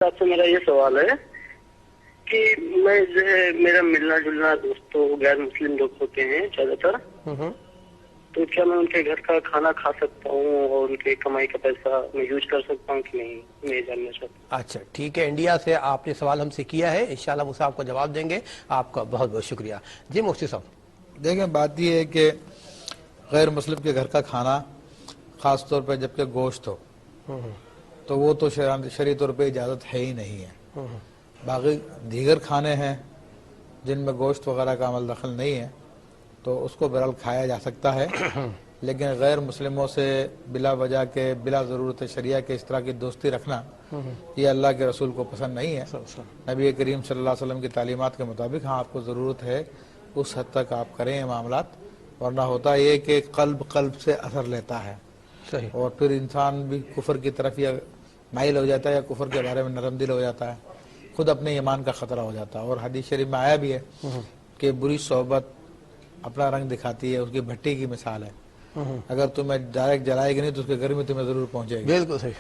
آپ سے میرا یہ سوال ہے کہ میں جو ہے میرا ملنا جلنا دوستوں غیر مسلم لوگ ہوتے ہیں زیادہ تر، تو کیا میں ان کے گھر کا کھانا کھا سکتا ہوں اور ان کے کمائی کا پیسہ میں یوز کر سکتا ہوں کہ نہیں، میں یہ جاننا چاہتا ہوں۔ اچھا ٹھیک ہے، انڈیا سے آپ نے سوال ہم سے کیا ہے، انشاءاللہ موسیٰ آپ کو جواب دیں گے۔ آپ کا بہت بہت شکریہ۔ جی مفتی صاحب، دیکھیں بات یہ ہے کہ غیر مسلم کے گھر کا کھانا خاص طور پہ جب کہ گوشت ہو تو وہ تو شرعی طور پہ اجازت ہے ہی نہیں ہے۔ باقی دیگر کھانے ہیں جن میں گوشت وغیرہ کا عمل دخل نہیں ہے تو اس کو بہرحال کھایا جا سکتا ہے، لیکن غیر مسلموں سے بلا وجہ کے بلا ضرورت شریعہ کے اس طرح کی دوستی رکھنا یہ اللہ کے رسول کو پسند نہیں ہے۔ نبی کریم صلی اللہ علیہ وسلم کی تعلیمات کے مطابق ہاں آپ کو ضرورت ہے اس حد تک آپ کریں یہ معاملات، ورنہ ہوتا یہ کہ قلب سے اثر لیتا ہے صحیح، اور پھر انسان بھی کفر کی طرف یا مائل ہو جاتا ہے یا کفر کے بارے میں نرم دل ہو جاتا ہے، خود اپنے ایمان کا خطرہ ہو جاتا ہے۔ اور حدیث شریف میں آیا بھی ہے کہ بری صحبت اپنا رنگ دکھاتی ہے، اس کی بھٹی کی مثال ہے، اگر تمہیں ڈائریکٹ جلائے گی نہیں تو اس کے گھر میں تمہیں ضرور پہنچے گی۔ بالکل صحیح،